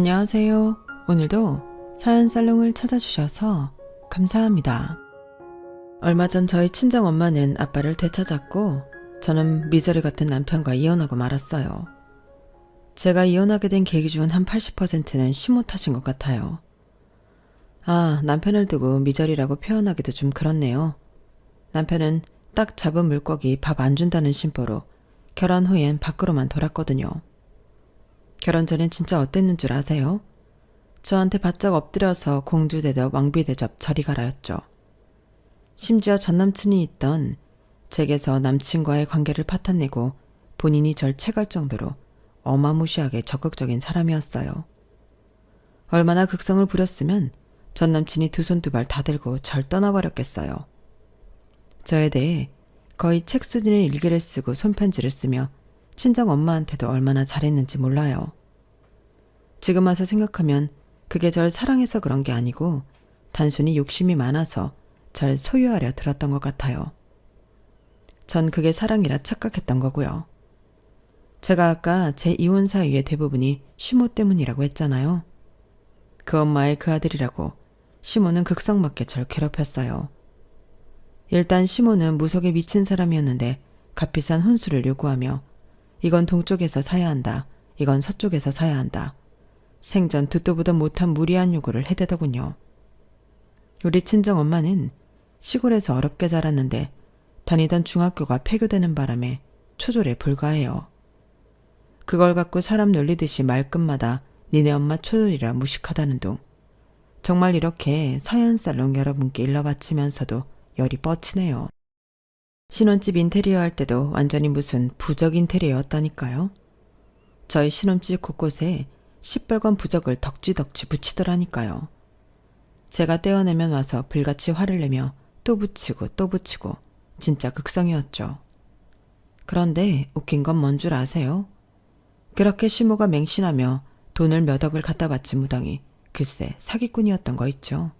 안녕하세요. 오늘도 사연 살롱을 찾아주셔서 감사합니다. 얼마 전 저희 친정엄마는 아빠를 되찾았고 저는 미저리 같은 남편과 이혼하고 말았어요. 제가 이혼하게 된 계기 중 한 80%는 시모 탓인 것 같아요. 남편을 두고 미저리라고 표현하기도 좀 그렇네요. 남편은 딱 잡은 물고기 밥 안 준다는 심보로 결혼 후엔 밖으로만 돌았거든요. 결혼 전엔 진짜 어땠는 줄 아세요? 저한테 바짝 엎드려서 공주 대접 왕비 대접 저리 가라였죠. 심지어 전남친이 있던 댁에서 남친과의 관계를 파탄내고 본인이 절 채갈 정도로 어마무시하게 적극적인 사람이었어요. 얼마나 극성을 부렸으면 전남친이 두 손 두 발 다 들고 절 떠나버렸겠어요. 저에 대해 거의 책 수준의 일기를 쓰고 손편지를 쓰며 친정 엄마한테도 얼마나 잘했는지 몰라요. 지금 와서 생각하면 그게 절 사랑해서 그런 게 아니고 단순히 욕심이 많아서 절 소유하려 들었던 것 같아요. 전 그게 사랑이라 착각했던 거고요. 제가 아까 제 이혼 사유의 대부분이 시모 때문이라고 했잖아요. 그 엄마의 그 아들이라고 시모는 극성맞게 절 괴롭혔어요. 일단 시모는 무속에 미친 사람이었는데 값비싼 혼수를 요구하며 이건 동쪽에서 사야 한다. 이건 서쪽에서 사야 한다. 생전 듣도 보도 못한 무리한 요구를 해대더군요. 우리 친정엄마는 시골에서 어렵게 자랐는데 다니던 중학교가 폐교되는 바람에 초졸에 불과해요. 그걸 갖고 사람 놀리듯이 말끝마다 니네 엄마 초졸이라 무식하다는 둥. 정말 이렇게 사연살롱 여러분께 일러바치면서도 열이 뻗치네요. 신혼집 인테리어 할 때도 완전히 무슨 부적 인테리어였다니까요. 저희 신혼집 곳곳에 시뻘건 부적을 덕지덕지 붙이더라니까요. 제가 떼어내면 와서 불같이 화를 내며 또 붙이고 또 붙이고 진짜 극성이었죠. 그런데 웃긴 건 뭔 줄 아세요? 그렇게 시모가 맹신하며 돈을 몇 억을 갖다 바친 무당이 글쎄 사기꾼이었던 거 있죠.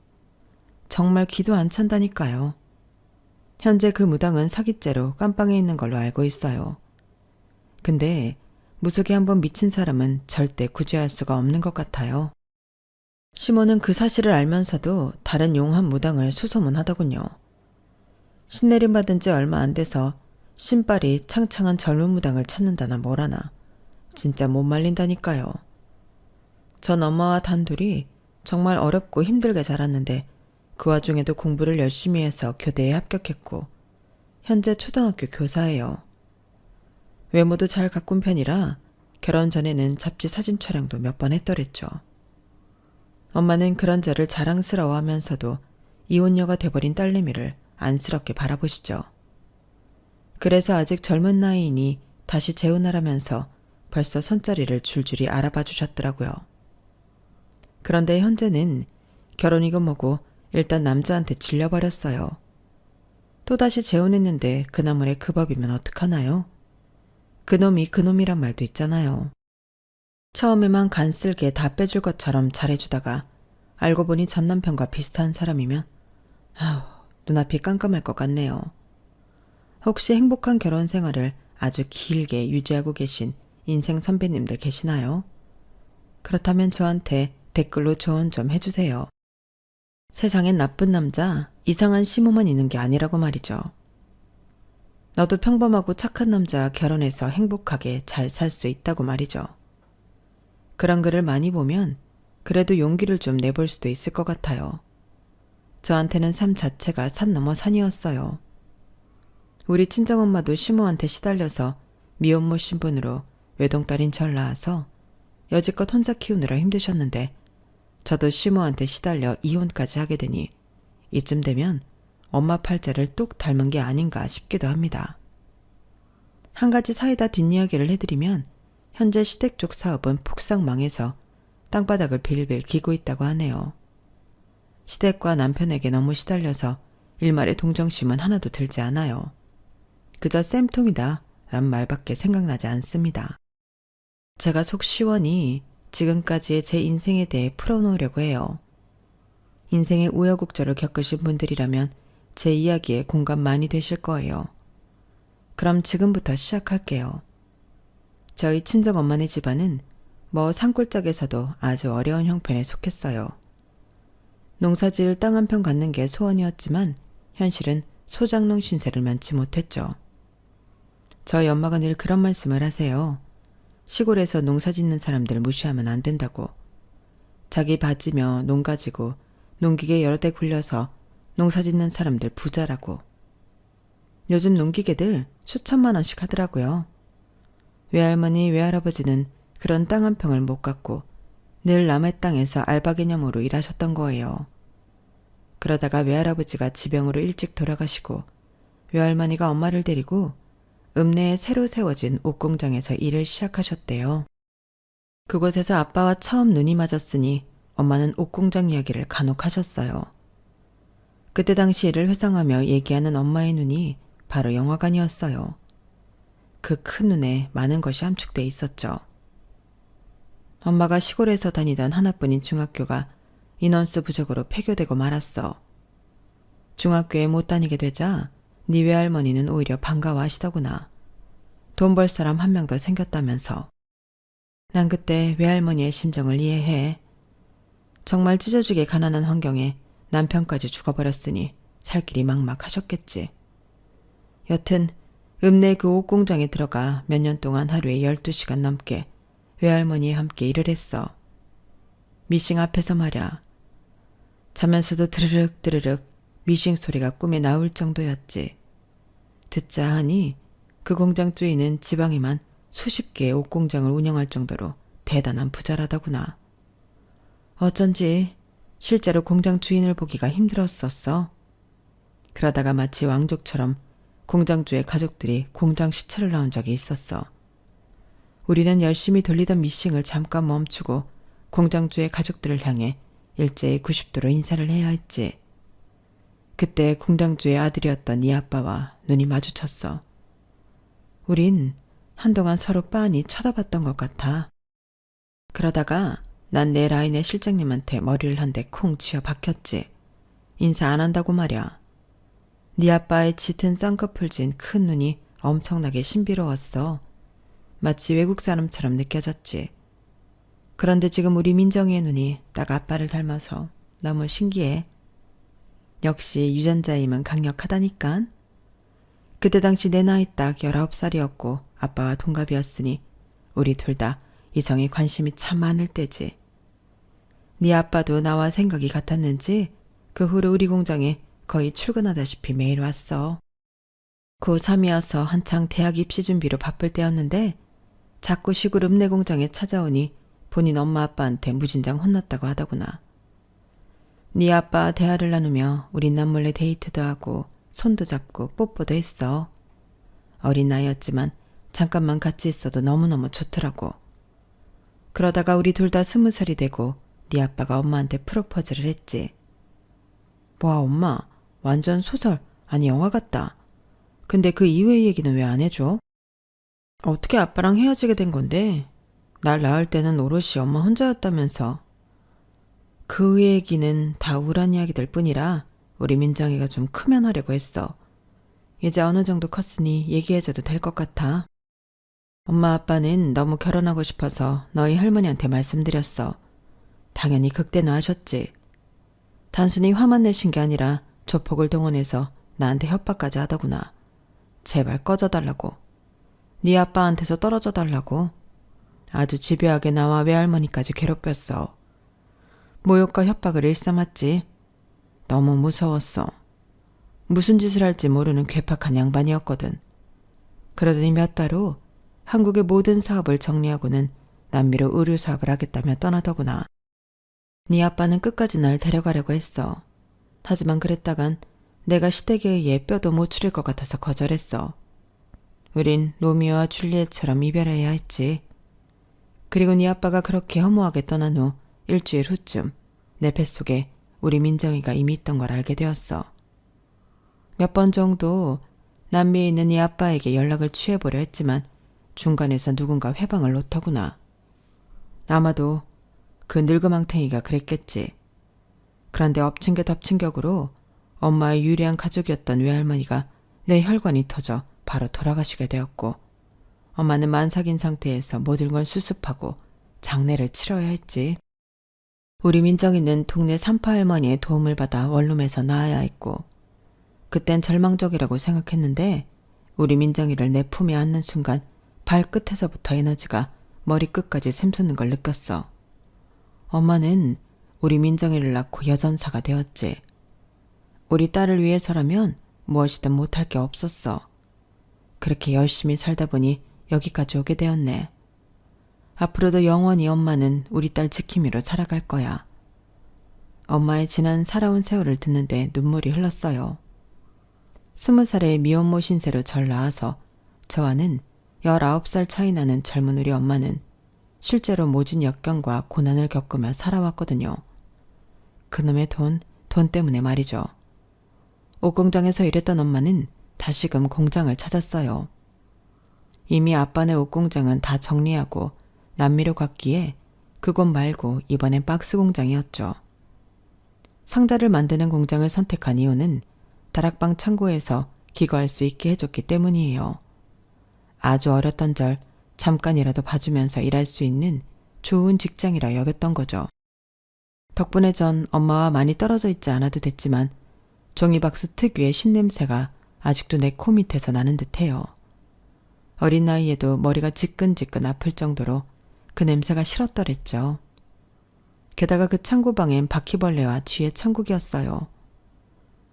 정말 기도 안 찬다니까요. 현재 그 무당은 사기죄로 깜빵에 있는 걸로 알고 있어요. 근데 무속에 한번 미친 사람은 절대 구제할 수가 없는 것 같아요. 시모는 그 사실을 알면서도 다른 용한 무당을 수소문하더군요. 신내림 받은 지 얼마 안 돼서 신발이 창창한 젊은 무당을 찾는다나 뭐라나 진짜 못 말린다니까요. 전 엄마와 단둘이 정말 어렵고 힘들게 자랐는데 그 와중에도 공부를 열심히 해서 교대에 합격했고 현재 초등학교 교사예요. 외모도 잘 가꾼 편이라 결혼 전에는 잡지 사진 촬영도 몇 번 했더랬죠. 엄마는 그런 저를 자랑스러워하면서도 이혼녀가 돼버린 딸내미를 안쓰럽게 바라보시죠. 그래서 아직 젊은 나이이니 다시 재혼하라면서 벌써 손자리를 줄줄이 알아봐 주셨더라고요. 그런데 현재는 결혼이고 뭐고 일단 남자한테 질려버렸어요. 또다시 재혼했는데 그 나물에 그 법이면 어떡하나요? 그놈이 그놈이란 말도 있잖아요. 처음에만 간쓸게 다 빼줄 것처럼 잘해주다가 알고 보니 전 남편과 비슷한 사람이면 눈앞이 깜깜할 것 같네요. 혹시 행복한 결혼 생활을 아주 길게 유지하고 계신 인생 선배님들 계시나요? 그렇다면 저한테 댓글로 조언 좀 해주세요. 세상엔 나쁜 남자, 이상한 시모만 있는 게 아니라고 말이죠. 너도 평범하고 착한 남자 결혼해서 행복하게 잘 살 수 있다고 말이죠. 그런 글을 많이 보면 그래도 용기를 좀 내볼 수도 있을 것 같아요. 저한테는 삶 자체가 산 넘어 산이었어요. 우리 친정엄마도 시모한테 시달려서 미혼모 신분으로 외동딸인 절 낳아서 여지껏 혼자 키우느라 힘드셨는데 저도 시모한테 시달려 이혼까지 하게 되니 이쯤 되면 엄마 팔자를 똑 닮은 게 아닌가 싶기도 합니다. 한 가지 사이다 뒷이야기를 해드리면 현재 시댁 쪽 사업은 폭삭 망해서 땅바닥을 빌빌 기고 있다고 하네요. 시댁과 남편에게 너무 시달려서 일말의 동정심은 하나도 들지 않아요. 그저 쌤통이다 란 말밖에 생각나지 않습니다. 제가 속 시원히 지금까지의 제 인생에 대해 풀어놓으려고 해요. 인생의 우여곡절을 겪으신 분들이라면 제 이야기에 공감 많이 되실 거예요. 그럼 지금부터 시작할게요. 저희 친정엄마네 집안은 뭐 산골짜기에서도 아주 어려운 형편에 속했어요. 농사지을 땅 한 평 갖는 게 소원이었지만 현실은 소장농 신세를 면치 못했죠. 저희 엄마가 늘 그런 말씀을 하세요. 시골에서 농사 짓는 사람들 무시하면 안 된다고. 자기 밭이며 농 가지고 농기계 여러 대 굴려서 농사 짓는 사람들 부자라고. 요즘 농기계들 수천만 원씩 하더라고요. 외할머니, 외할아버지는 그런 땅 한 평을 못 갖고 늘 남의 땅에서 알바 개념으로 일하셨던 거예요. 그러다가 외할아버지가 지병으로 일찍 돌아가시고 외할머니가 엄마를 데리고 읍내에 새로 세워진 옷공장에서 일을 시작하셨대요. 그곳에서 아빠와 처음 눈이 맞았으니 엄마는 옷공장 이야기를 간혹 하셨어요. 그때 당시 일을 회상하며 얘기하는 엄마의 눈이 바로 영화관이었어요. 그 큰 눈에 많은 것이 함축돼 있었죠. 엄마가 시골에서 다니던 하나뿐인 중학교가 인원수 부족으로 폐교되고 말았어. 중학교에 못 다니게 되자 네 외할머니는 오히려 반가워하시더구나. 돈 벌 사람 한 명 더 생겼다면서. 난 그때 외할머니의 심정을 이해해. 정말 찢어지게 가난한 환경에 남편까지 죽어버렸으니 살 길이 막막하셨겠지. 여튼 읍내 그 옷공장에 들어가 몇 년 동안 하루에 12시간 넘게 외할머니와 함께 일을 했어. 미싱 앞에서 말야. 자면서도 드르륵 드르륵 미싱 소리가 꿈에 나올 정도였지. 듣자 하니 그 공장 주인은 지방에만 수십 개의 옷공장을 운영할 정도로 대단한 부자라더구나. 어쩐지 실제로 공장 주인을 보기가 힘들었었어. 그러다가 마치 왕족처럼 공장주의 가족들이 공장 시찰을 나온 적이 있었어. 우리는 열심히 돌리던 미싱을 잠깐 멈추고 공장주의 가족들을 향해 일제히 90도로 인사를 해야 했지. 그때 공장주의 아들이었던 네 아빠와 눈이 마주쳤어. 우린 한동안 서로 빤히 쳐다봤던 것 같아. 그러다가 난 내 라인의 실장님한테 머리를 한 대 콩 쥐어 박혔지. 인사 안 한다고 말야. 네 아빠의 짙은 쌍꺼풀 진 큰 눈이 엄청나게 신비로웠어. 마치 외국 사람처럼 느껴졌지. 그런데 지금 우리 민정이의 눈이 딱 아빠를 닮아서 너무 신기해. 역시 유전자임은 강력하다니깐. 그때 당시 내 나이 딱 19살이었고 아빠와 동갑이었으니 우리 둘 다 이성에 관심이 참 많을 때지. 네 아빠도 나와 생각이 같았는지 그 후로 우리 공장에 거의 출근하다시피 매일 왔어. 고3이어서 한창 대학 입시 준비로 바쁠 때였는데 자꾸 시골 읍내 공장에 찾아오니 본인 엄마 아빠한테 무진장 혼났다고 하더구나. 네 아빠 대화를 나누며 우린 남몰래 데이트도 하고 손도 잡고 뽀뽀도 했어. 어린 나이였지만 잠깐만 같이 있어도 너무너무 좋더라고. 그러다가 우리 둘 다 20살이 되고 네 아빠가 엄마한테 프로포즈를 했지. 와 엄마 완전 소설 아니 영화 같다. 근데 그 이후의 얘기는 왜 안 해줘? 어떻게 아빠랑 헤어지게 된 건데? 날 낳을 때는 오롯이 엄마 혼자였다면서. 그 얘기는 다 우울한 이야기들 뿐이라 우리 민정이가 좀 크면 하려고 했어. 이제 어느 정도 컸으니 얘기해줘도 될 것 같아. 엄마 아빠는 너무 결혼하고 싶어서 너희 할머니한테 말씀드렸어. 당연히 극대노하셨지. 단순히 화만 내신 게 아니라 조폭을 동원해서 나한테 협박까지 하더구나. 제발 꺼져달라고. 네 아빠한테서 떨어져 달라고. 아주 집요하게 나와 외할머니까지 괴롭혔어. 모욕과 협박을 일삼았지. 너무 무서웠어. 무슨 짓을 할지 모르는 괴팍한 양반이었거든. 그러더니 몇 달 후 한국의 모든 사업을 정리하고는 남미로 의류 사업을 하겠다며 떠나더구나. 네 아빠는 끝까지 날 데려가려고 했어. 하지만 그랬다간 내가 시댁에 의해 뼈도 못 추릴 것 같아서 거절했어. 우린 로미오와 줄리엣처럼 이별해야 했지. 그리고 네 아빠가 그렇게 허무하게 떠난 후 일주일 후쯤 내 뱃속에 우리 민정이가 이미 있던 걸 알게 되었어. 몇 번 정도 남미에 있는 네 아빠에게 연락을 취해보려 했지만 중간에서 누군가 회방을 놓더구나. 아마도 그 늙은망탱이가 그랬겠지. 그런데 엎친 게 덮친 격으로 엄마의 유리한 가족이었던 외할머니가 내 혈관이 터져 바로 돌아가시게 되었고 엄마는 만삭인 상태에서 모든 걸 수습하고 장례를 치러야 했지. 우리 민정이는 동네 산파 할머니의 도움을 받아 원룸에서 나아야 했고, 그땐 절망적이라고 생각했는데 우리 민정이를 내 품에 안는 순간 발끝에서부터 에너지가 머리끝까지 샘솟는 걸 느꼈어. 엄마는 우리 민정이를 낳고 여전사가 되었지. 우리 딸을 위해서라면 무엇이든 못할 게 없었어. 그렇게 열심히 살다 보니 여기까지 오게 되었네. 앞으로도 영원히 엄마는 우리 딸 지킴이로 살아갈 거야. 엄마의 지난 살아온 세월을 듣는데 눈물이 흘렀어요. 20살의 미혼모 신세로 절 낳아서 저와는 19살 차이 나는 젊은 우리 엄마는 실제로 모진 역경과 고난을 겪으며 살아왔거든요. 그놈의 돈 때문에 말이죠. 옷공장에서 일했던 엄마는 다시금 공장을 찾았어요. 이미 아빠네 옷공장은 다 정리하고 남미로 갔기에 그곳 말고 이번엔 박스 공장이었죠. 상자를 만드는 공장을 선택한 이유는 다락방 창고에서 기거할 수 있게 해줬기 때문이에요. 아주 어렸던 절 잠깐이라도 봐주면서 일할 수 있는 좋은 직장이라 여겼던 거죠. 덕분에 전 엄마와 많이 떨어져 있지 않아도 됐지만 종이박스 특유의 신냄새가 아직도 내 코 밑에서 나는 듯해요. 어린 나이에도 머리가 지끈지끈 아플 정도로 그 냄새가 싫었더랬죠. 게다가 그 창고방엔 바퀴벌레와 쥐의 천국이었어요.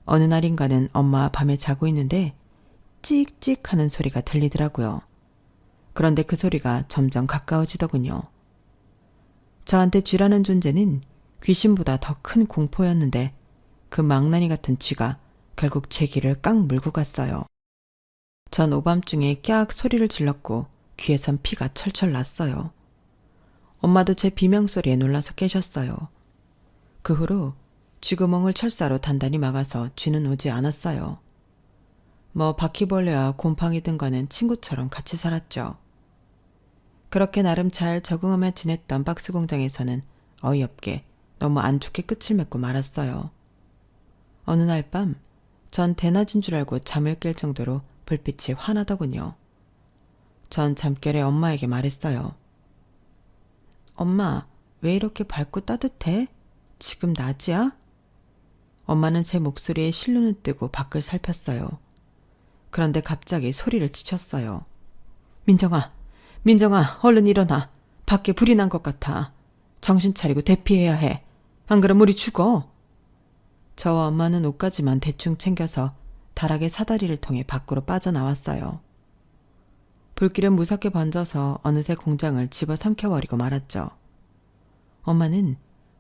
어느 날인가는 엄마와 밤에 자고 있는데 찍찍 하는 소리가 들리더라고요. 그런데 그 소리가 점점 가까워지더군요. 저한테 쥐라는 존재는 귀신보다 더 큰 공포였는데 그 망나니 같은 쥐가 결국 제 귀를 깡 물고 갔어요. 전 오밤중에 깍 소리를 질렀고 귀에선 피가 철철 났어요. 엄마도 제 비명소리에 놀라서 깨셨어요. 그 후로 쥐구멍을 철사로 단단히 막아서 쥐는 오지 않았어요. 뭐 바퀴벌레와 곰팡이 등과는 친구처럼 같이 살았죠. 그렇게 나름 잘 적응하며 지냈던 박스 공장에서는 어이없게 너무 안 좋게 끝을 맺고 말았어요. 어느 날 밤 전 대낮인 줄 알고 잠을 깰 정도로 불빛이 환하더군요. 전 잠결에 엄마에게 말했어요. 엄마, 왜 이렇게 밝고 따뜻해? 지금 낮이야? 엄마는 제 목소리에 실눈을 뜨고 밖을 살폈어요. 그런데 갑자기 소리를 치쳤어요. 민정아, 얼른 일어나. 밖에 불이 난 것 같아. 정신 차리고 대피해야 해. 안 그럼 우리 죽어. 저와 엄마는 옷까지만 대충 챙겨서 다락의 사다리를 통해 밖으로 빠져나왔어요. 불길은 무섭게 번져서 어느새 공장을 집어삼켜버리고 말았죠. 엄마는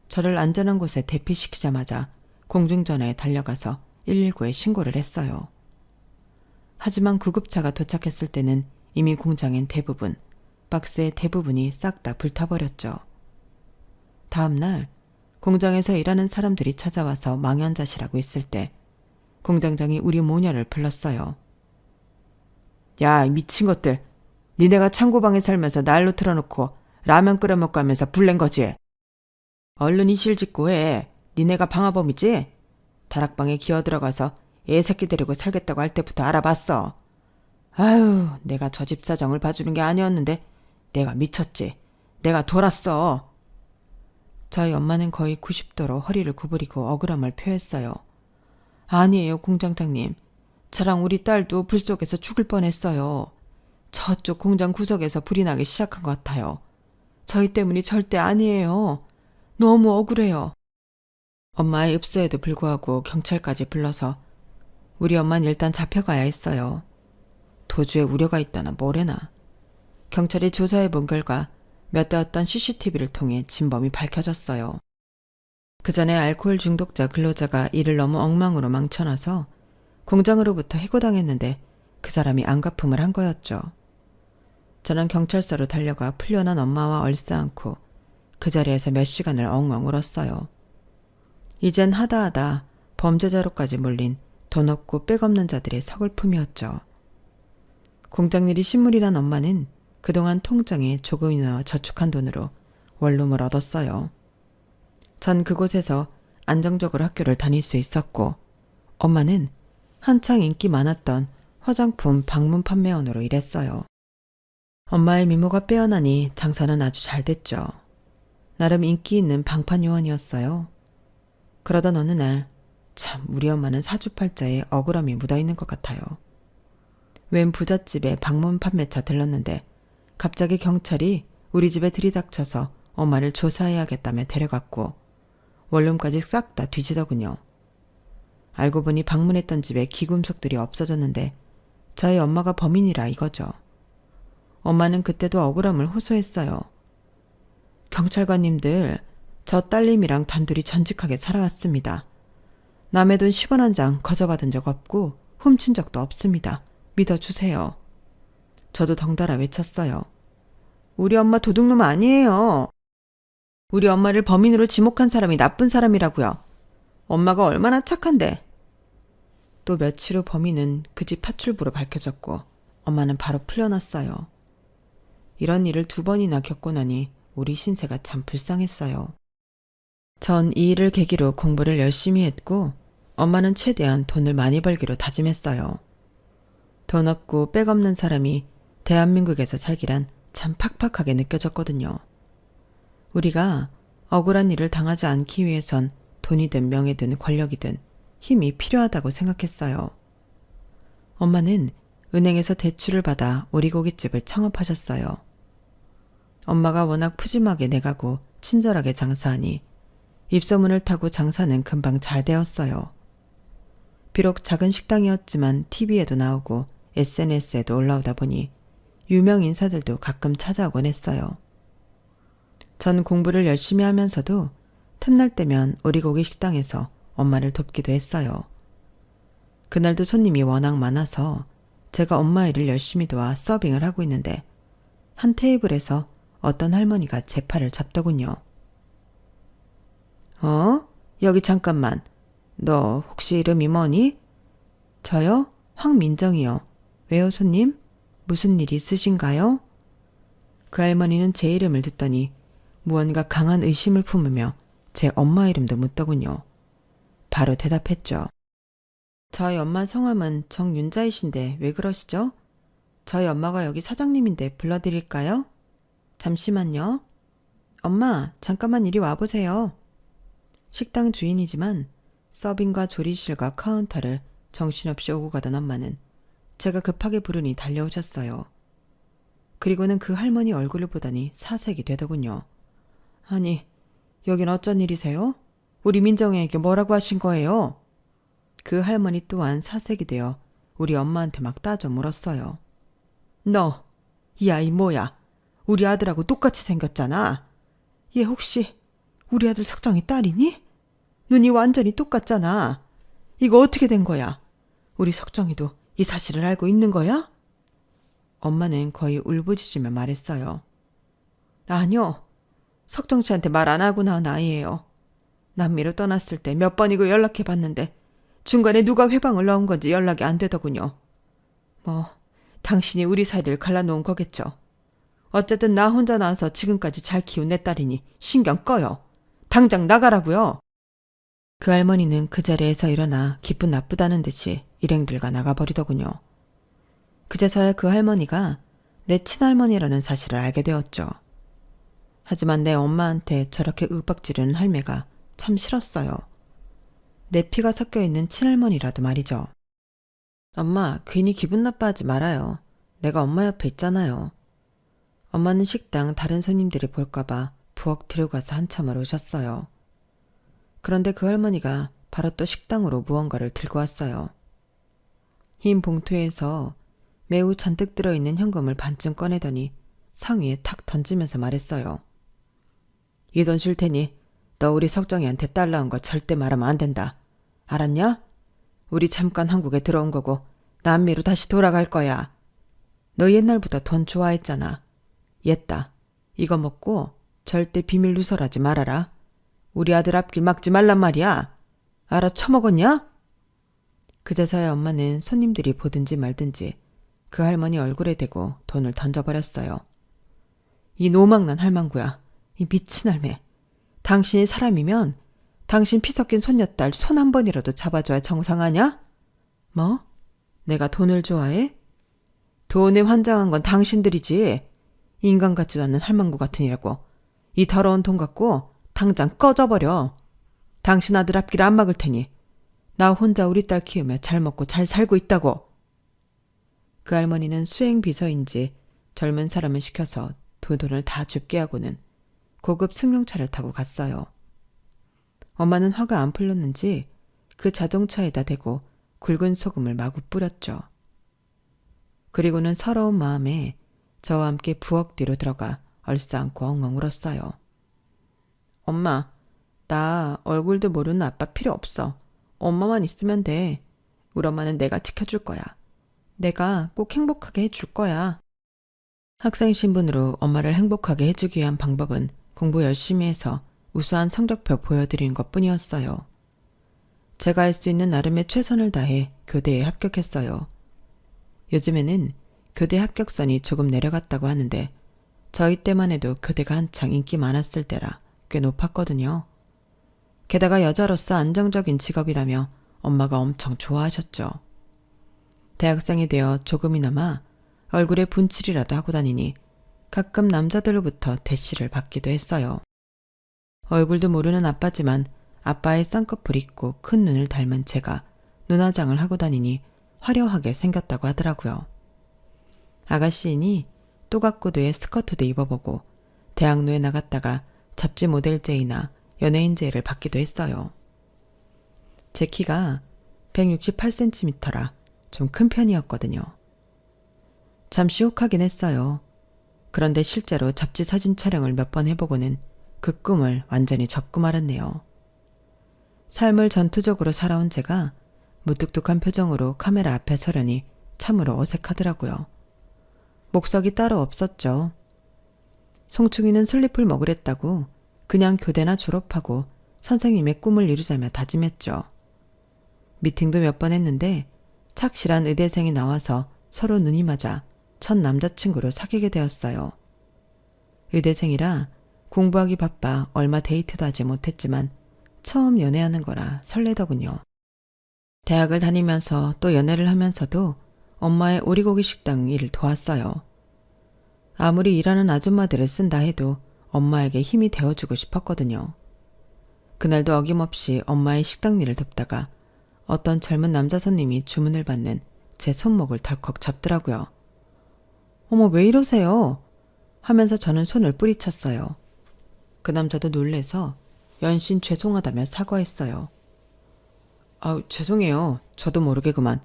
저를 안전한 곳에 대피시키자마자 공중전화에 달려가서 119에 신고를 했어요. 하지만 구급차가 도착했을 때는 이미 공장엔 대부분, 박스의 대부분이 싹 다 불타버렸죠. 다음 날 공장에서 일하는 사람들이 찾아와서 망연자실하고 있을 때 공장장이 우리 모녀를 불렀어요. 야, 미친 것들. 니네가 창고방에 살면서 난로 틀어놓고 라면 끓여 먹고 하면서 불낸 거지? 얼른 이실 짓고 해. 니네가 방화범이지? 다락방에 기어들어가서 애 새끼 데리고 살겠다고 할 때부터 알아봤어. 아유, 내가 저 집 사정을 봐주는 게 아니었는데 내가 미쳤지. 내가 돌았어. 저희 엄마는 거의 90도로 허리를 구부리고 억울함을 표했어요. 아니에요, 공장장님. 저랑 우리 딸도 불 속에서 죽을 뻔했어요. 저쪽 공장 구석에서 불이 나기 시작한 것 같아요. 저희 때문이 절대 아니에요. 너무 억울해요. 엄마의 읍소에도 불구하고 경찰까지 불러서 우리 엄마는 일단 잡혀가야 했어요. 도주에 우려가 있다나 뭐래나. 경찰이 조사해 본 결과 몇 대였던 CCTV를 통해 진범이 밝혀졌어요. 그 전에 알코올 중독자 근로자가 이를 너무 엉망으로 망쳐놔서 공장으로부터 해고당했는데 그 사람이 안갚음을 한 거였죠. 저는 경찰서로 달려가 풀려난 엄마와 얼싸안고 그 자리에서 몇 시간을 엉엉 울었어요. 이젠 하다하다 범죄자로까지 몰린 돈 없고 빽 없는 자들의 서글픔이었죠. 공장일이 신물이란 엄마는 그동안 통장에 조금이나마 저축한 돈으로 원룸을 얻었어요. 전 그곳에서 안정적으로 학교를 다닐 수 있었고 엄마는 한창 인기 많았던 화장품 방문 판매원으로 일했어요. 엄마의 미모가 빼어나니 장사는 아주 잘 됐죠. 나름 인기 있는 방판 요원이었어요. 그러던 어느 날, 참 우리 엄마는 사주팔자에 억울함이 묻어있는 것 같아요. 웬 부잣집에 방문 판매차 들렀는데 갑자기 경찰이 우리 집에 들이닥쳐서 엄마를 조사해야겠다며 데려갔고 원룸까지 싹 다 뒤지더군요. 알고 보니 방문했던 집에 귀금속들이 없어졌는데 저희 엄마가 범인이라 이거죠. 엄마는 그때도 억울함을 호소했어요. 경찰관님들, 저 딸님이랑 단둘이 전직하게 살아왔습니다. 남의 돈 10원 한 장 거저받은 적 없고 훔친 적도 없습니다. 믿어주세요. 저도 덩달아 외쳤어요. 우리 엄마 도둑놈 아니에요. 우리 엄마를 범인으로 지목한 사람이 나쁜 사람이라고요. 엄마가 얼마나 착한데. 또 며칠 후 범인은 그 집 파출부로 밝혀졌고 엄마는 바로 풀려났어요. 이런 일을 2번이나 겪고 나니 우리 신세가 참 불쌍했어요. 전 이 일을 계기로 공부를 열심히 했고 엄마는 최대한 돈을 많이 벌기로 다짐했어요. 돈 없고 백 없는 사람이 대한민국에서 살기란 참 팍팍하게 느껴졌거든요. 우리가 억울한 일을 당하지 않기 위해선 돈이든 명예든 권력이든 힘이 필요하다고 생각했어요. 엄마는 은행에서 대출을 받아 오리고기집을 창업하셨어요. 엄마가 워낙 푸짐하게 내가고 친절하게 장사하니 입소문을 타고 장사는 금방 잘 되었어요. 비록 작은 식당이었지만 TV에도 나오고 SNS에도 올라오다 보니 유명 인사들도 가끔 찾아오곤 했어요. 전 공부를 열심히 하면서도 틈날 때면 오리고기 식당에서 엄마를 돕기도 했어요. 그날도 손님이 워낙 많아서 제가 엄마 일을 열심히 도와 서빙을 하고 있는데 한 테이블에서 어떤 할머니가 제 팔을 잡더군요. 여기 잠깐만. 너 혹시 이름이 뭐니? 저요? 황민정이요. 왜요, 손님? 무슨 일 있으신가요? 그 할머니는 제 이름을 듣더니 무언가 강한 의심을 품으며 제 엄마 이름도 묻더군요. 바로 대답했죠. 저희 엄마 성함은 정윤자이신데 왜 그러시죠? 저희 엄마가 여기 사장님인데 불러드릴까요? 잠시만요. 엄마, 잠깐만 이리 와보세요. 식당 주인이지만 서빙과 조리실과 카운터를 정신없이 오고 가던 엄마는 제가 급하게 부르니 달려오셨어요. 그리고는 그 할머니 얼굴을 보더니 사색이 되더군요. 아니, 여긴 어쩐 일이세요? 우리 민정이에게 뭐라고 하신 거예요? 그 할머니 또한 사색이 되어 우리 엄마한테 막 따져 물었어요. 너, 이 아이 뭐야? 우리 아들하고 똑같이 생겼잖아. 얘 혹시 우리 아들 석정이 딸이니? 눈이 완전히 똑같잖아. 이거 어떻게 된 거야? 우리 석정이도 이 사실을 알고 있는 거야? 엄마는 거의 울부짖으며 말했어요. 아니요. 석정 씨한테 말 안 하고 낳은 아이예요. 남미로 떠났을 때 몇 번이고 연락해봤는데 중간에 누가 회방을 넣은 건지 연락이 안 되더군요. 당신이 우리 사이를 갈라놓은 거겠죠. 어쨌든 나 혼자 나와서 지금까지 잘 키운 내 딸이니 신경 꺼요. 당장 나가라고요. 그 할머니는 그 자리에서 일어나 기분 나쁘다는 듯이 일행들과 나가버리더군요. 그제서야 그 할머니가 내 친할머니라는 사실을 알게 되었죠. 하지만 내 엄마한테 저렇게 윽박지르는 할매가 참 싫었어요. 내 피가 섞여있는 친할머니라도 말이죠. 엄마, 괜히 기분 나빠하지 말아요. 내가 엄마 옆에 있잖아요. 엄마는 식당 다른 손님들이 볼까봐 부엌 뒤로 가서 한참을 오셨어요. 그런데 그 할머니가 바로 또 식당으로 무언가를 들고 왔어요. 흰 봉투에서 매우 잔뜩 들어있는 현금을 반쯤 꺼내더니 상위에 탁 던지면서 말했어요. 이 돈 줄 테니 너 우리 석정이한테 딸 낳은 거 절대 말하면 안 된다. 알았냐? 우리 잠깐 한국에 들어온 거고 남미로 다시 돌아갈 거야. 너 옛날부터 돈 좋아했잖아. 옛다. 이거 먹고 절대 비밀 누설하지 말아라. 우리 아들 앞길 막지 말란 말이야. 알아 처먹었냐? 그제서야 엄마는 손님들이 보든지 말든지 그 할머니 얼굴에 대고 돈을 던져버렸어요. 이 노망난 할망구야. 이 미친 할매. 당신이 사람이면 당신 피 섞인 손녀딸 손 한 번이라도 잡아줘야 정상하냐? 뭐? 내가 돈을 좋아해? 돈에 환장한 건 당신들이지. 인간 같지도 않은 할망구 같으니라고. 이 더러운 돈 갖고 당장 꺼져버려. 당신 아들 앞길 안 막을 테니. 나 혼자 우리 딸 키우며 잘 먹고 잘 살고 있다고. 그 할머니는 수행비서인지 젊은 사람을 시켜서 두 돈을 다 줍게 하고는 고급 승용차를 타고 갔어요. 엄마는 화가 안 풀렸는지 그 자동차에다 대고 굵은 소금을 마구 뿌렸죠. 그리고는 서러운 마음에 저와 함께 부엌 뒤로 들어가 얼싸안고 엉엉 울었어요. 엄마, 나 얼굴도 모르는 아빠 필요 없어. 엄마만 있으면 돼. 우리 엄마는 내가 지켜줄 거야. 내가 꼭 행복하게 해줄 거야. 학생 신분으로 엄마를 행복하게 해주기 위한 방법은 공부 열심히 해서 우수한 성적표 보여드리는 것뿐이었어요. 제가 할 수 있는 나름의 최선을 다해 교대에 합격했어요. 요즘에는 교대 합격선이 조금 내려갔다고 하는데 저희 때만 해도 교대가 한창 인기 많았을 때라 꽤 높았거든요. 게다가 여자로서 안정적인 직업이라며 엄마가 엄청 좋아하셨죠. 대학생이 되어 조금이나마 얼굴에 분칠이라도 하고 다니니 가끔 남자들로부터 대시를 받기도 했어요. 얼굴도 모르는 아빠지만 아빠의 쌍꺼풀 있고 큰 눈을 닮은 제가 눈화장을 하고 다니니 화려하게 생겼다고 하더라고요. 아가씨이니 또각구두에 스커트도 입어보고 대학로에 나갔다가 잡지 모델 제의나 연예인 제의를 받기도 했어요. 제 키가 168cm라 좀 큰 편이었거든요. 잠시 혹하긴 했어요. 그런데 실제로 잡지 사진 촬영을 몇 번 해보고는 그 꿈을 완전히 접고 말았네요. 삶을 전투적으로 살아온 제가 무뚝뚝한 표정으로 카메라 앞에 서려니 참으로 어색하더라고요. 목석이 따로 없었죠. 송충이는 솔잎을 먹으랬다고 그냥 교대나 졸업하고 선생님의 꿈을 이루자며 다짐했죠. 미팅도 몇 번 했는데 착실한 의대생이 나와서 서로 눈이 맞아 첫 남자친구로 사귀게 되었어요. 의대생이라 공부하기 바빠 얼마 데이트도 하지 못했지만 처음 연애하는 거라 설레더군요. 대학을 다니면서 또 연애를 하면서도 엄마의 오리고기 식당 일을 도왔어요. 아무리 일하는 아줌마들을 쓴다 해도 엄마에게 힘이 되어주고 싶었거든요. 그날도 어김없이 엄마의 식당 일을 돕다가 어떤 젊은 남자 손님이 주문을 받는 제 손목을 덜컥 잡더라고요. 어머, 왜 이러세요? 하면서 저는 손을 뿌리쳤어요. 그 남자도 놀래서 연신 죄송하다며 사과했어요. 죄송해요. 저도 모르게 그만.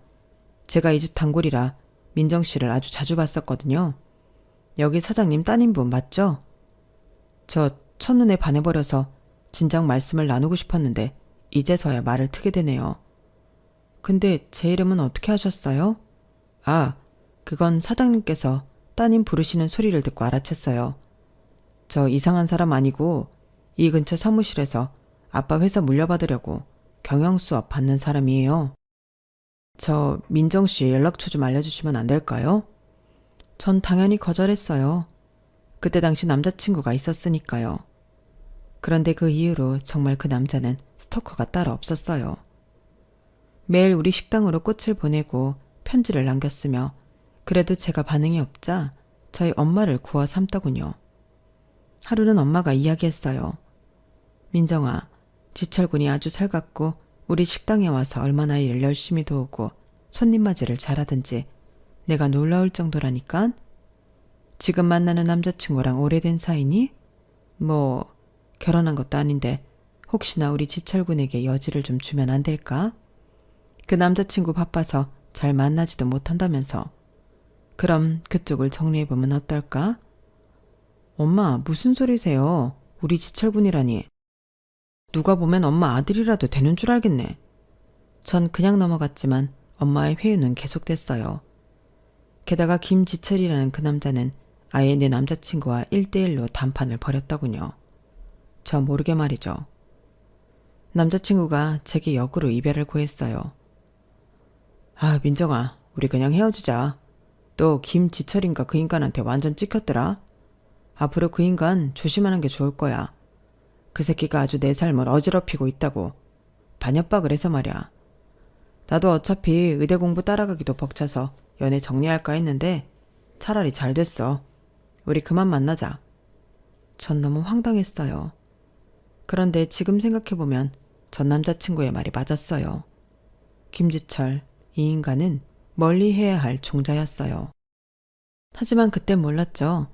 제가 이 집 단골이라 민정 씨를 아주 자주 봤었거든요. 여기 사장님 따님분 맞죠? 저 첫눈에 반해버려서 진작 말씀을 나누고 싶었는데 이제서야 말을 트게 되네요. 근데 제 이름은 어떻게 하셨어요? 그건 사장님께서 따님 부르시는 소리를 듣고 알아챘어요. 저 이상한 사람 아니고 이 근처 사무실에서 아빠 회사 물려받으려고 경영수업 받는 사람이에요. 저 민정씨 연락처 좀 알려주시면 안 될까요? 전 당연히 거절했어요. 그때 당시 남자친구가 있었으니까요. 그런데 그 이후로 정말 그 남자는 스토커가 따로 없었어요. 매일 우리 식당으로 꽃을 보내고 편지를 남겼으며 그래도 제가 반응이 없자 저희 엄마를 구워 삼더군요. 하루는 엄마가 이야기했어요. 민정아, 지철군이 아주 살갑고 우리 식당에 와서 얼마나 일을 열심히 도우고 손님 맞이를 잘하든지 내가 놀라울 정도라니깐? 지금 만나는 남자친구랑 오래된 사이니? 뭐 결혼한 것도 아닌데 혹시나 우리 지철군에게 여지를 좀 주면 안 될까? 그 남자친구 바빠서 잘 만나지도 못한다면서. 그럼 그쪽을 정리해보면 어떨까? 엄마, 무슨 소리세요? 우리 지철군이라니. 누가 보면 엄마 아들이라도 되는 줄 알겠네. 전 그냥 넘어갔지만 엄마의 회유는 계속됐어요. 게다가 김지철이라는 그 남자는 아예 내 남자친구와 1대1로 단판을 벌였더군요. 저 모르게 말이죠. 남자친구가 제게 역으로 이별을 구했어요. 민정아, 우리 그냥 헤어지자. 또 김지철인가 그 인간한테 완전 찍혔더라. 앞으로 그 인간 조심하는 게 좋을 거야. 그 새끼가 아주 내 삶을 어지럽히고 있다고. 반협박을 해서 말이야. 나도 어차피 의대 공부 따라가기도 벅차서 연애 정리할까 했는데 차라리 잘 됐어. 우리 그만 만나자. 전 너무 황당했어요. 그런데 지금 생각해보면 전 남자친구의 말이 맞았어요. 김지철, 이 인간은 멀리해야 할 종자였어요. 하지만 그땐 몰랐죠.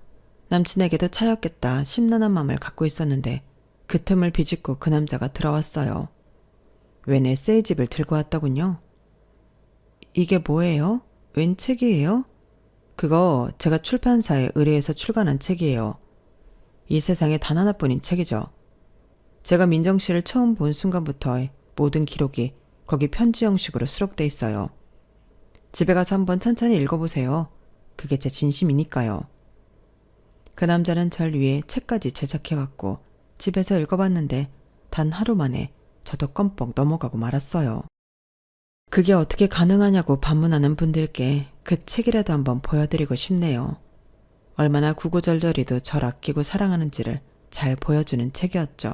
남친에게도 차였겠다 심란한 마음을 갖고 있었는데 그 틈을 비집고 그 남자가 들어왔어요. 웬 에세이집을 들고 왔더군요. 이게 뭐예요? 웬 책이에요? 그거 제가 출판사에 의뢰해서 출간한 책이에요. 이 세상에 단 하나뿐인 책이죠. 제가 민정씨를 처음 본 순간부터의 모든 기록이 거기 편지 형식으로 수록돼 있어요. 집에 가서 한번 천천히 읽어보세요. 그게 제 진심이니까요. 그 남자는 절 위해 책까지 제작해왔고 집에서 읽어봤는데 단 하루 만에 저도 껌뻑 넘어가고 말았어요. 그게 어떻게 가능하냐고 반문하는 분들께 그 책이라도 한번 보여드리고 싶네요. 얼마나 구구절절히도 절 아끼고 사랑하는지를 잘 보여주는 책이었죠.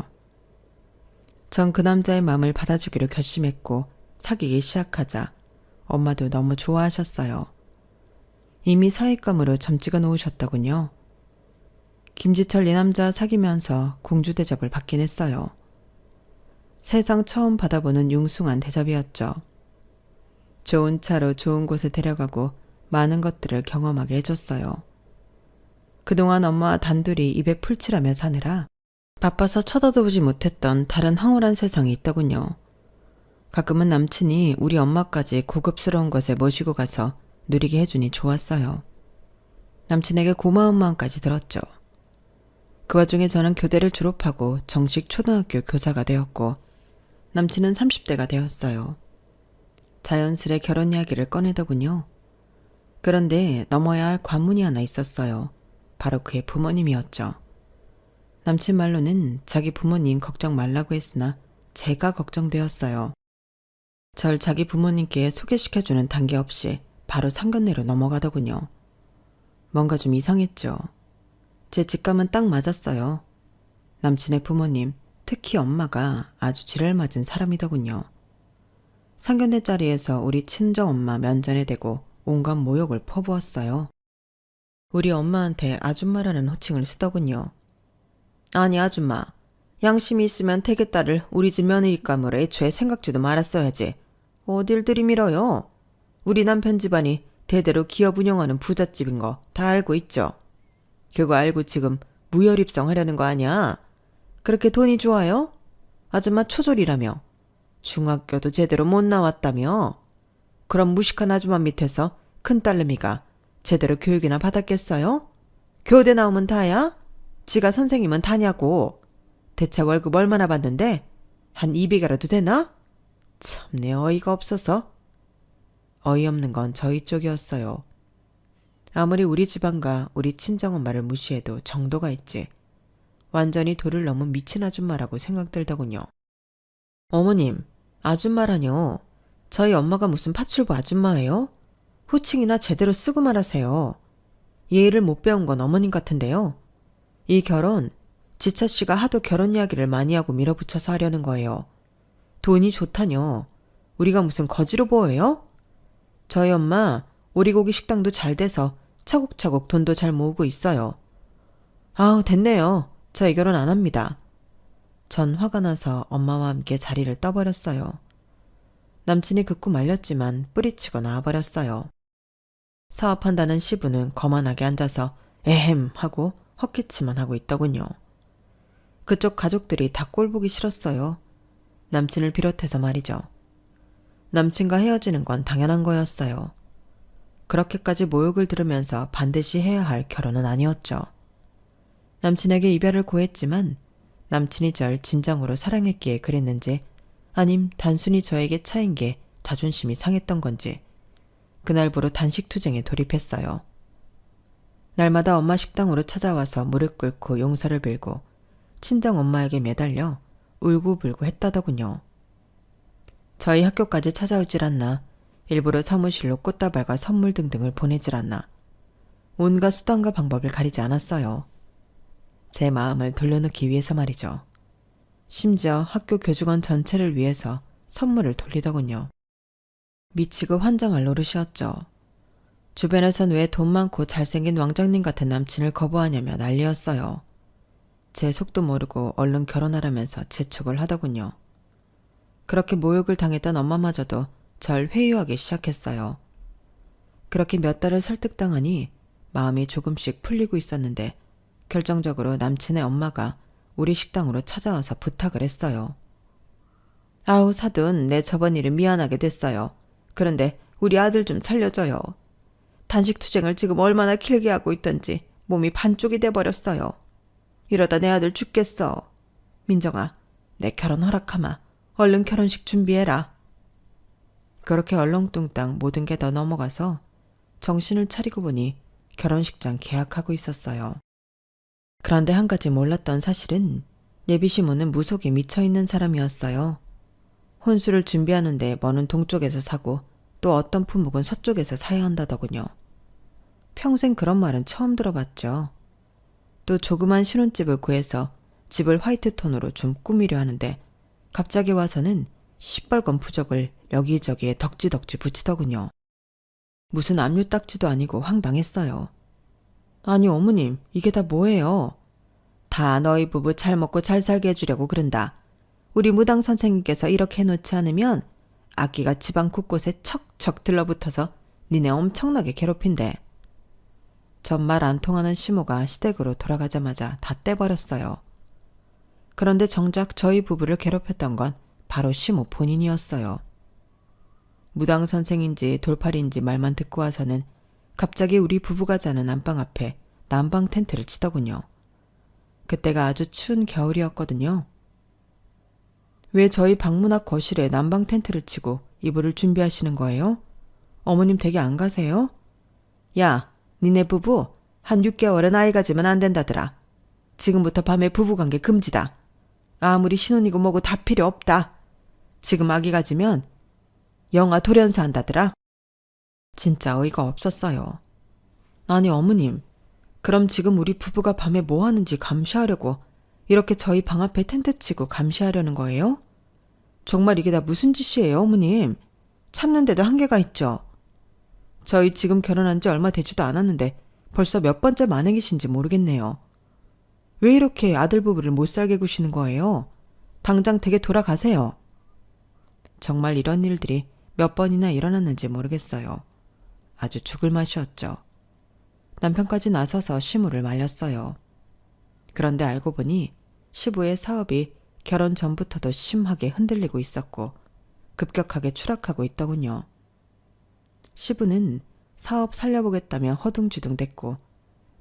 전 그 남자의 마음을 받아주기로 결심했고 사귀기 시작하자 엄마도 너무 좋아하셨어요. 이미 사윗감으로 점 찍어 놓으셨더군요. 김지철 이 남자 사귀면서 공주 대접을 받긴 했어요. 세상 처음 받아보는 융숭한 대접이었죠. 좋은 차로 좋은 곳에 데려가고 많은 것들을 경험하게 해줬어요. 그동안 엄마와 단둘이 입에 풀칠하며 사느라 바빠서 쳐다보지 못했던 다른 황홀한 세상이 있더군요. 가끔은 남친이 우리 엄마까지 고급스러운 곳에 모시고 가서 누리게 해주니 좋았어요. 남친에게 고마운 마음까지 들었죠. 그 와중에 저는 교대를 졸업하고 정식 초등학교 교사가 되었고 남친은 30대가 되었어요. 자연스레 결혼 이야기를 꺼내더군요. 그런데 넘어야 할 관문이 하나 있었어요. 바로 그의 부모님이었죠. 남친 말로는 자기 부모님 걱정 말라고 했으나 제가 걱정되었어요. 절 자기 부모님께 소개시켜주는 단계 없이 바로 상견례로 넘어가더군요. 뭔가 좀 이상했죠. 제 직감은 딱 맞았어요. 남친의 부모님, 특히 엄마가 아주 지랄맞은 사람이더군요. 상견례 자리에서 우리 친정엄마 면전에 대고 온갖 모욕을 퍼부었어요. 우리 엄마한테 아줌마라는 호칭을 쓰더군요. 아니 아줌마, 양심이 있으면 태계딸을 우리 집 며느리감으로 애초에 생각지도 말았어야지. 어딜 들이밀어요. 우리 남편 집안이 대대로 기업 운영하는 부잣집인 거 다 알고 있죠. 그거 알고 지금 무혈입성 하려는 거 아니야? 그렇게 돈이 좋아요? 아줌마 초졸이라며. 중학교도 제대로 못 나왔다며. 그럼 무식한 아줌마 밑에서 큰딸내미가 제대로 교육이나 받았겠어요? 교대 나오면 다야? 지가 선생님은 다냐고. 대체 월급 얼마나 받는데? 한 200이라도 되나? 참내 어이가 없어서. 어이없는 건 저희 쪽이었어요. 아무리 우리 집안과 우리 친정엄마를 무시해도 정도가 있지. 완전히 도를 넘은 미친 아줌마라고 생각들더군요. 어머님, 아줌마라뇨. 저희 엄마가 무슨 파출부 아줌마예요? 호칭이나 제대로 쓰고 말하세요. 예의를 못 배운 건 어머님 같은데요. 이 결혼, 지철씨가 하도 결혼 이야기를 많이 하고 밀어붙여서 하려는 거예요. 돈이 좋다뇨. 우리가 무슨 거지로 보여요? 저희 엄마 오리고기 식당도 잘 돼서 차곡차곡 돈도 잘 모으고 있어요. 아우 됐네요. 저희 결혼 안 합니다. 전 화가 나서 엄마와 함께 자리를 떠버렸어요. 남친이 극구 말렸지만 뿌리치고 나와버렸어요. 사업한다는 시부는 거만하게 앉아서 에헴 하고 헛기침만 하고 있더군요. 그쪽 가족들이 다 꼴보기 싫었어요. 남친을 비롯해서 말이죠. 남친과 헤어지는 건 당연한 거였어요. 그렇게까지 모욕을 들으면서 반드시 해야 할 결혼은 아니었죠. 남친에게 이별을 고했지만 남친이 절 진정으로 사랑했기에 그랬는지 아님 단순히 저에게 차인 게 자존심이 상했던 건지 그날부로 단식투쟁에 돌입했어요. 날마다 엄마 식당으로 찾아와서 무릎 꿇고 용서를 빌고 친정엄마에게 매달려 울고불고 했다더군요. 저희 학교까지 찾아오질 않나 일부러 사무실로 꽃다발과 선물 등등을 보내질 않나 온갖 수단과 방법을 가리지 않았어요. 제 마음을 돌려놓기 위해서 말이죠. 심지어 학교 교직원 전체를 위해서 선물을 돌리더군요. 미치고 환장할 노릇이었죠. 주변에선 왜 돈 많고 잘생긴 왕장님 같은 남친을 거부하냐며 난리였어요. 제 속도 모르고 얼른 결혼하라면서 재촉을 하더군요. 그렇게 모욕을 당했던 엄마마저도 절 회유하기 시작했어요. 그렇게 몇 달을 설득당하니 마음이 조금씩 풀리고 있었는데 결정적으로 남친의 엄마가 우리 식당으로 찾아와서 부탁을 했어요. 아우 사돈, 내 저번 일은 미안하게 됐어요. 그런데 우리 아들 좀 살려줘요. 단식 투쟁을 지금 얼마나 길게 하고 있던지 몸이 반쪽이 돼버렸어요. 이러다 내 아들 죽겠어. 민정아, 내 결혼 허락하마. 얼른 결혼식 준비해라. 그렇게 얼렁뚱땅 모든 게 다 넘어가서 정신을 차리고 보니 결혼식장 계약하고 있었어요. 그런데 한 가지 몰랐던 사실은 예비 시모는 무속에 미쳐있는 사람이었어요. 혼수를 준비하는데 뭐는 동쪽에서 사고 또 어떤 품목은 서쪽에서 사야 한다더군요. 평생 그런 말은 처음 들어봤죠. 또 조그만 신혼집을 구해서 집을 화이트 톤으로 좀 꾸미려 하는데 갑자기 와서는 시뻘건 부적을 여기저기에 덕지덕지 붙이더군요. 무슨 압류딱지도 아니고 황당했어요. 아니 어머님, 이게 다 뭐예요? 다 너희 부부 잘 먹고 잘 살게 해주려고 그런다. 우리 무당 선생님께서 이렇게 해놓지 않으면 악기가 집안 곳곳에 척척 들러붙어서 니네 엄청나게 괴롭힌대. 전말 안 통하는 시모가 시댁으로 돌아가자마자 다 떼버렸어요. 그런데 정작 저희 부부를 괴롭혔던 건 바로 시모 본인이었어요. 무당 선생인지 돌팔이인지 말만 듣고 와서는 갑자기 우리 부부가 자는 안방 앞에 난방 텐트를 치더군요. 그때가 아주 추운 겨울이었거든요. 왜 저희 방문 앞 거실에 난방 텐트를 치고 이불을 준비하시는 거예요? 어머님 댁에 안 가세요? 야, 니네 부부 한 6개월은 아이 가지면 안 된다더라. 지금부터 밤에 부부관계 금지다. 아무리 신혼이고 뭐고 다 필요 없다. 지금 아기 가지면 영아 돌연사 한다더라. 진짜 어이가 없었어요. 아니 어머님, 그럼 지금 우리 부부가 밤에 뭐 하는지 감시하려고 이렇게 저희 방 앞에 텐트 치고 감시하려는 거예요? 정말 이게 다 무슨 짓이에요 어머님? 참는데도 한계가 있죠. 저희 지금 결혼한 지 얼마 되지도 않았는데 벌써 몇 번째 만행이신지 모르겠네요. 왜 이렇게 아들 부부를 못 살게 구시는 거예요? 당장 댁에 돌아가세요. 정말 이런 일들이 몇 번이나 일어났는지 모르겠어요. 아주 죽을 맛이었죠. 남편까지 나서서 시무를 말렸어요. 그런데 알고 보니 시부의 사업이 결혼 전부터도 심하게 흔들리고 있었고 급격하게 추락하고 있더군요. 시부는 사업 살려보겠다며 허둥지둥댔고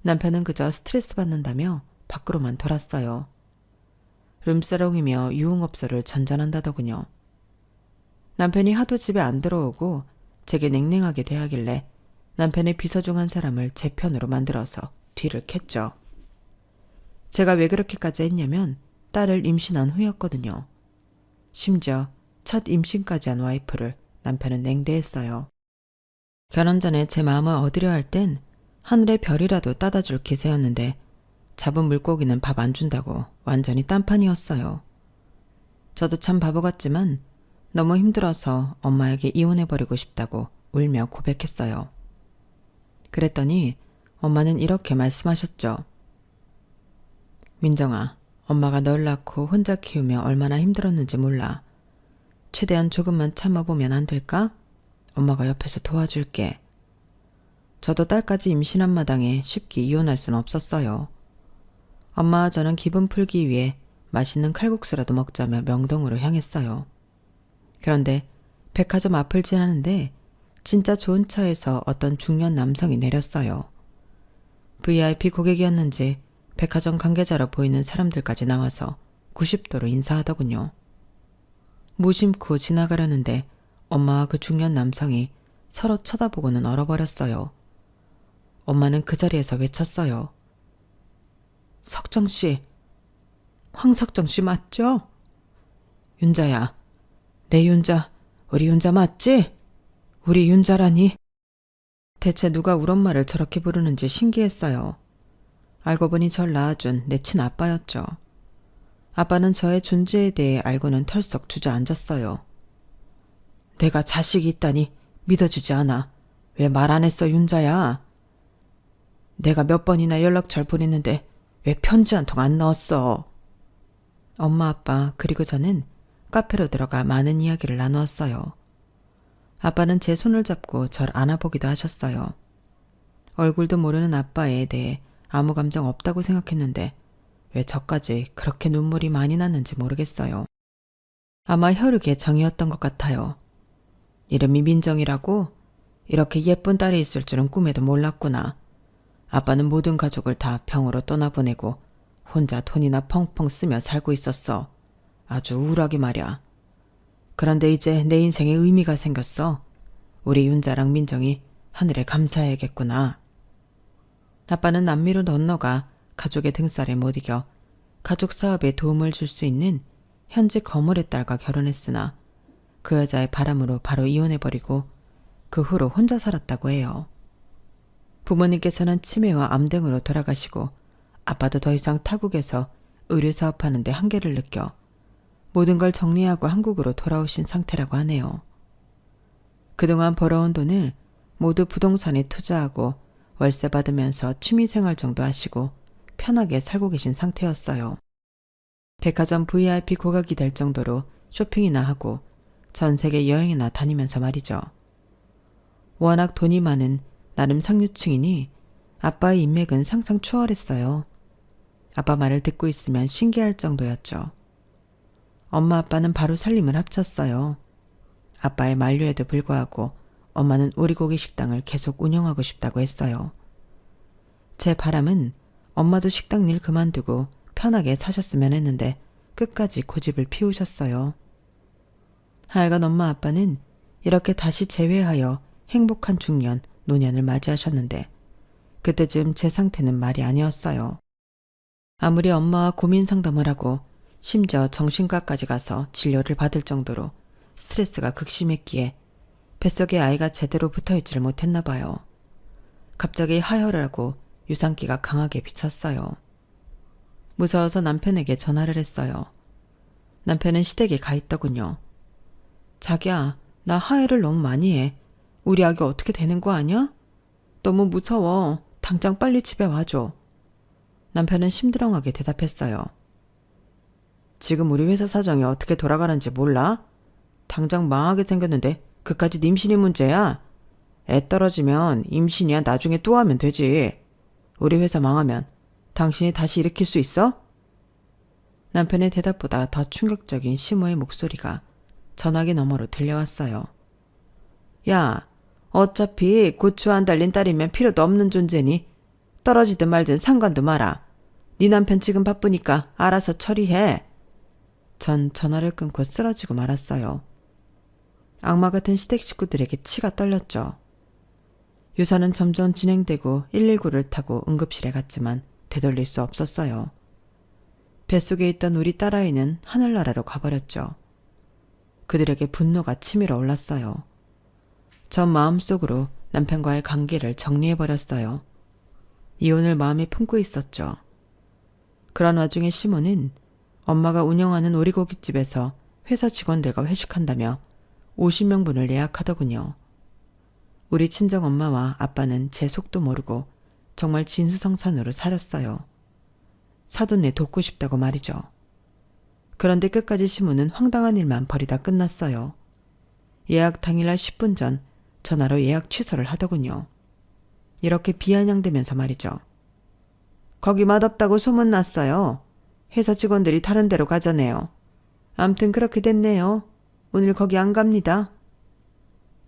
남편은 그저 스트레스 받는다며 밖으로만 돌았어요. 룸사롱이며 유흥업소를 전전한다더군요. 남편이 하도 집에 안 들어오고 제게 냉랭하게 대하길래 남편의 비서 중 한 사람을 제 편으로 만들어서 뒤를 캤죠. 제가 왜 그렇게까지 했냐면 딸을 임신한 후였거든요. 심지어 첫 임신까지 한 와이프를 남편은 냉대했어요. 결혼 전에 제 마음을 얻으려 할 땐 하늘의 별이라도 따다 줄 기세였는데 잡은 물고기는 밥 안 준다고 완전히 딴판이었어요. 저도 참 바보 같지만 너무 힘들어서 엄마에게 이혼해버리고 싶다고 울며 고백했어요. 그랬더니 엄마는 이렇게 말씀하셨죠. 민정아, 엄마가 널 낳고 혼자 키우며 얼마나 힘들었는지 몰라. 최대한 조금만 참아보면 안 될까? 엄마가 옆에서 도와줄게. 저도 딸까지 임신한 마당에 쉽게 이혼할 순 없었어요. 엄마와 저는 기분 풀기 위해 맛있는 칼국수라도 먹자며 명동으로 향했어요. 그런데 백화점 앞을 지나는데 진짜 좋은 차에서 어떤 중년 남성이 내렸어요. VIP 고객이었는지 백화점 관계자로 보이는 사람들까지 나와서 90도로 인사하더군요. 무심코 지나가려는데 엄마와 그 중년 남성이 서로 쳐다보고는 얼어버렸어요. 엄마는 그 자리에서 외쳤어요. 석정씨, 황석정씨 맞죠? 윤자야, 내 윤자, 우리 윤자 맞지? 우리 윤자라니? 대체 누가 우리 엄마를 저렇게 부르는지 신기했어요. 알고 보니 절 낳아준 내 친아빠였죠. 아빠는 저의 존재에 대해 알고는 털썩 주저앉았어요. 내가 자식이 있다니 믿어지지 않아. 왜 말 안 했어, 윤자야? 내가 몇 번이나 연락처를 보냈는데 왜 편지 한 통 안 넣었어? 엄마, 아빠 그리고 저는 카페로 들어가 많은 이야기를 나누었어요. 아빠는 제 손을 잡고 절 안아보기도 하셨어요. 얼굴도 모르는 아빠에 대해 아무 감정 없다고 생각했는데 왜 저까지 그렇게 눈물이 많이 났는지 모르겠어요. 아마 혈육의 정이었던 것 같아요. 이름이 민정이라고? 이렇게 예쁜 딸이 있을 줄은 꿈에도 몰랐구나. 아빠는 모든 가족을 다 병으로 떠나보내고 혼자 돈이나 펑펑 쓰며 살고 있었어. 아주 우울하게 말이야. 그런데 이제 내 인생에 의미가 생겼어. 우리 윤자랑 민정이 하늘에 감사해야겠구나. 아빠는 남미로 건너가 가족의 등살에 못 이겨 가족 사업에 도움을 줄 수 있는 현직 거물의 딸과 결혼했으나 그 여자의 바람으로 바로 이혼해버리고 그 후로 혼자 살았다고 해요. 부모님께서는 치매와 암 등으로 돌아가시고 아빠도 더 이상 타국에서 의류 사업하는데 한계를 느껴 모든 걸 정리하고 한국으로 돌아오신 상태라고 하네요. 그동안 벌어온 돈을 모두 부동산에 투자하고 월세 받으면서 취미생활 정도 하시고 편하게 살고 계신 상태였어요. 백화점 VIP 고객이 될 정도로 쇼핑이나 하고 전 세계 여행이나 다니면서 말이죠. 워낙 돈이 많은 나름 상류층이니 아빠의 인맥은 상상 초월했어요. 아빠 말을 듣고 있으면 신기할 정도였죠. 엄마 아빠는 바로 살림을 합쳤어요. 아빠의 만류에도 불구하고 엄마는 오리고기 식당을 계속 운영하고 싶다고 했어요. 제 바람은 엄마도 식당 일 그만두고 편하게 사셨으면 했는데 끝까지 고집을 피우셨어요. 하여간 엄마 아빠는 이렇게 다시 재회하여 행복한 중년, 노년을 맞이하셨는데 그때쯤 제 상태는 말이 아니었어요. 아무리 엄마와 고민 상담을 하고 심지어 정신과까지 가서 진료를 받을 정도로 스트레스가 극심했기에 뱃속에 아이가 제대로 붙어있지를 못했나 봐요. 갑자기 하혈을 하고 유산기가 강하게 비쳤어요. 무서워서 남편에게 전화를 했어요. 남편은 시댁에 가 있더군요. 자기야, 나 하혈을 너무 많이 해. 우리 아기 어떻게 되는 거 아니야? 너무 무서워. 당장 빨리 집에 와줘. 남편은 심드렁하게 대답했어요. 지금 우리 회사 사정이 어떻게 돌아가는지 몰라? 당장 망하게 생겼는데 그까짓 임신이 문제야? 애 떨어지면 임신이야 나중에 또 하면 되지. 우리 회사 망하면 당신이 다시 일으킬 수 있어? 남편의 대답보다 더 충격적인 시모의 목소리가 전화기 너머로 들려왔어요. 야, 어차피 고추 안 달린 딸이면 필요도 없는 존재니 떨어지든 말든 상관도 마라. 네 남편 지금 바쁘니까 알아서 처리해. 전 전화를 끊고 쓰러지고 말았어요. 악마 같은 시댁 식구들에게 치가 떨렸죠. 유산은 점점 진행되고 119를 타고 응급실에 갔지만 되돌릴 수 없었어요. 뱃속에 있던 우리 딸아이는 하늘나라로 가버렸죠. 그들에게 분노가 치밀어 올랐어요. 전 마음속으로 남편과의 관계를 정리해버렸어요. 이혼을 마음에 품고 있었죠. 그런 와중에 시모는 엄마가 운영하는 오리고기집에서 회사 직원들과 회식한다며 50명분을 예약하더군요. 우리 친정엄마와 아빠는 제 속도 모르고 정말 진수성찬으로 살았어요. 사돈네 돕고 싶다고 말이죠. 그런데 끝까지 시모는 황당한 일만 벌이다 끝났어요. 예약 당일날 10분 전 전화로 예약 취소를 하더군요. 이렇게 비아냥대면서 말이죠. 거기 맛없다고 소문났어요. 회사 직원들이 다른 데로 가자네요. 암튼 그렇게 됐네요. 오늘 거기 안 갑니다.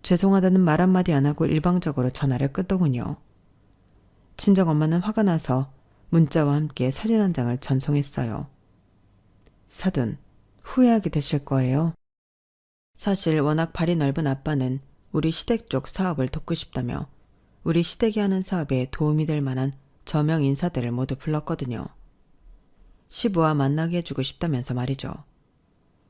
죄송하다는 말 한마디 안 하고 일방적으로 전화를 끄더군요. 친정엄마는 화가 나서 문자와 함께 사진 한 장을 전송했어요. 사돈, 후회하게 되실 거예요. 사실 워낙 발이 넓은 아빠는 우리 시댁 쪽 사업을 돕고 싶다며 우리 시댁이 하는 사업에 도움이 될 만한 저명 인사들을 모두 불렀거든요. 시부와 만나게 해주고 싶다면서 말이죠.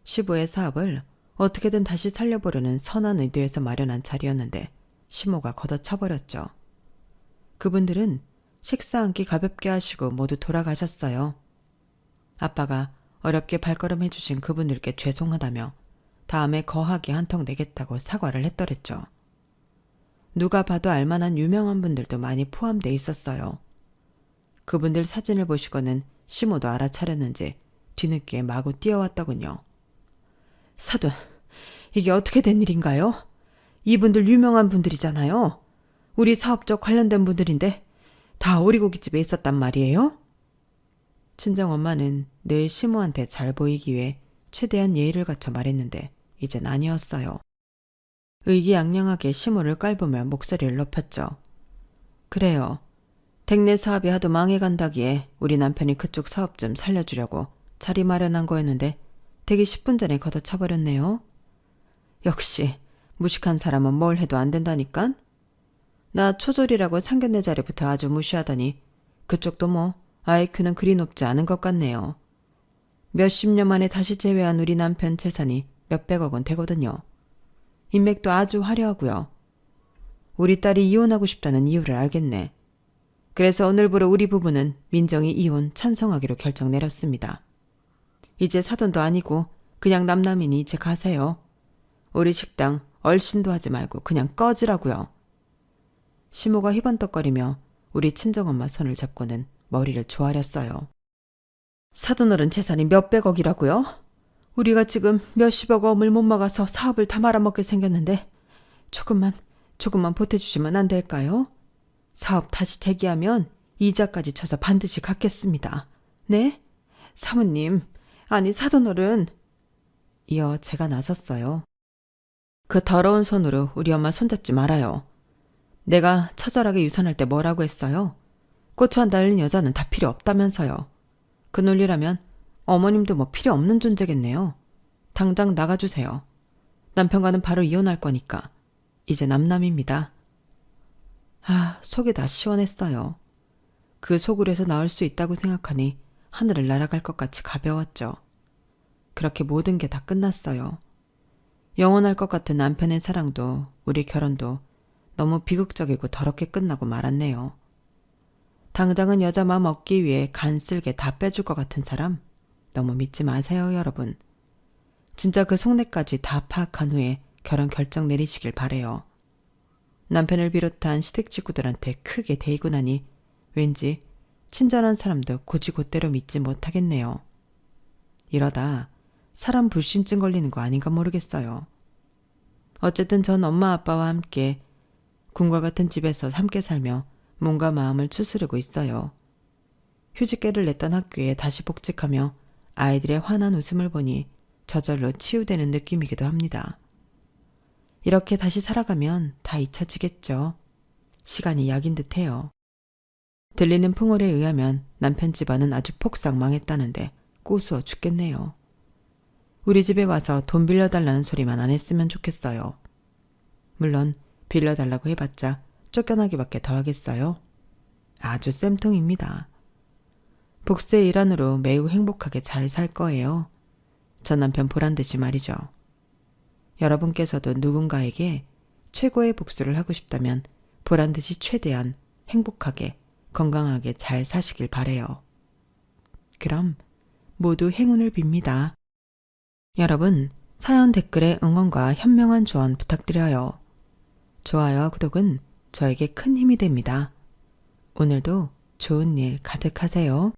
시부의 사업을 어떻게든 다시 살려보려는 선한 의도에서 마련한 자리였는데 시모가 걷어차버렸죠. 그분들은 식사 한 끼 가볍게 하시고 모두 돌아가셨어요. 아빠가 어렵게 발걸음 해주신 그분들께 죄송하다며 다음에 거하게 한 턱 내겠다고 사과를 했더랬죠. 누가 봐도 알만한 유명한 분들도 많이 포함돼 있었어요. 그분들 사진을 보시고는 시모도 알아차렸는지 뒤늦게 마구 뛰어왔더군요. 사돈, 이게 어떻게 된 일인가요? 이분들 유명한 분들이잖아요. 우리 사업적 관련된 분들인데 다 오리고기집에 있었단 말이에요? 친정엄마는 늘 시모한테 잘 보이기 위해 최대한 예의를 갖춰 말했는데 이젠 아니었어요. 의기양양하게 시모를 깔보며 목소리를 높였죠. 그래요. 댁내 사업이 하도 망해간다기에 우리 남편이 그쪽 사업 좀 살려주려고 자리 마련한 거였는데 되기 10분 전에 걷어차버렸네요. 역시 무식한 사람은 뭘 해도 안 된다니깐? 나 초졸이라고 상견례 자리부터 아주 무시하더니 그쪽도 뭐 IQ는 그리 높지 않은 것 같네요. 몇십 년 만에 다시 재회한 우리 남편 재산이 몇백억 원 되거든요. 인맥도 아주 화려하고요. 우리 딸이 이혼하고 싶다는 이유를 알겠네. 그래서 오늘부로 우리 부부는 민정이 이혼 찬성하기로 결정 내렸습니다. 이제 사돈도 아니고 그냥 남남이니 이제 가세요. 우리 식당 얼씬도 하지 말고 그냥 꺼지라고요. 시모가 희번떡거리며 우리 친정엄마 손을 잡고는 머리를 조아렸어요. 사돈어른 재산이 몇백억이라고요? 우리가 지금 몇십억 원을 못 막아서 사업을 다 말아먹게 생겼는데 조금만 보태주시면 안 될까요? 사업 다시 재기하면 이자까지 쳐서 반드시 갚겠습니다. 네? 사모님, 아니 사돈어른. 이어 제가 나섰어요. 그 더러운 손으로 우리 엄마 손잡지 말아요. 내가 처절하게 유산할 때 뭐라고 했어요? 고추 한 달린 여자는 다 필요 없다면서요. 그 논리라면 어머님도 뭐 필요 없는 존재겠네요. 당장 나가주세요. 남편과는 바로 이혼할 거니까. 이제 남남입니다. 속이 다 시원했어요. 그 소굴에서 나올 수 있다고 생각하니 하늘을 날아갈 것 같이 가벼웠죠. 그렇게 모든 게 다 끝났어요. 영원할 것 같은 남편의 사랑도 우리 결혼도 너무 비극적이고 더럽게 끝나고 말았네요. 당장은 여자 마음 얻기 위해 간쓸게 다 빼줄 것 같은 사람 너무 믿지 마세요, 여러분. 진짜 그 속내까지 다 파악한 후에 결혼 결정 내리시길 바래요. 남편을 비롯한 시댁 식구들한테 크게 대이고 나니 왠지 친절한 사람도 곧이곧대로 믿지 못하겠네요. 이러다 사람 불신증 걸리는 거 아닌가 모르겠어요. 어쨌든 전 엄마 아빠와 함께 궁과 같은 집에서 함께 살며 몸과 마음을 추스르고 있어요. 휴직계를 냈던 학교에 다시 복직하며 아이들의 환한 웃음을 보니 저절로 치유되는 느낌이기도 합니다. 이렇게 다시 살아가면 다 잊혀지겠죠. 시간이 약인 듯해요. 들리는 풍월에 의하면 남편 집안은 아주 폭삭 망했다는데 꼬수어 죽겠네요. 우리 집에 와서 돈 빌려달라는 소리만 안 했으면 좋겠어요. 물론 빌려달라고 해봤자 쫓겨나기밖에 더 하겠어요. 아주 쌤통입니다. 복수의 일환으로 매우 행복하게 잘 살 거예요. 전 남편 보란듯이 말이죠. 여러분께서도 누군가에게 최고의 복수를 하고 싶다면 보란듯이 최대한 행복하게 건강하게 잘 사시길 바래요. 그럼 모두 행운을 빕니다. 여러분, 사연 댓글에 응원과 현명한 조언 부탁드려요. 좋아요와 구독은 저에게 큰 힘이 됩니다. 오늘도 좋은 일 가득하세요.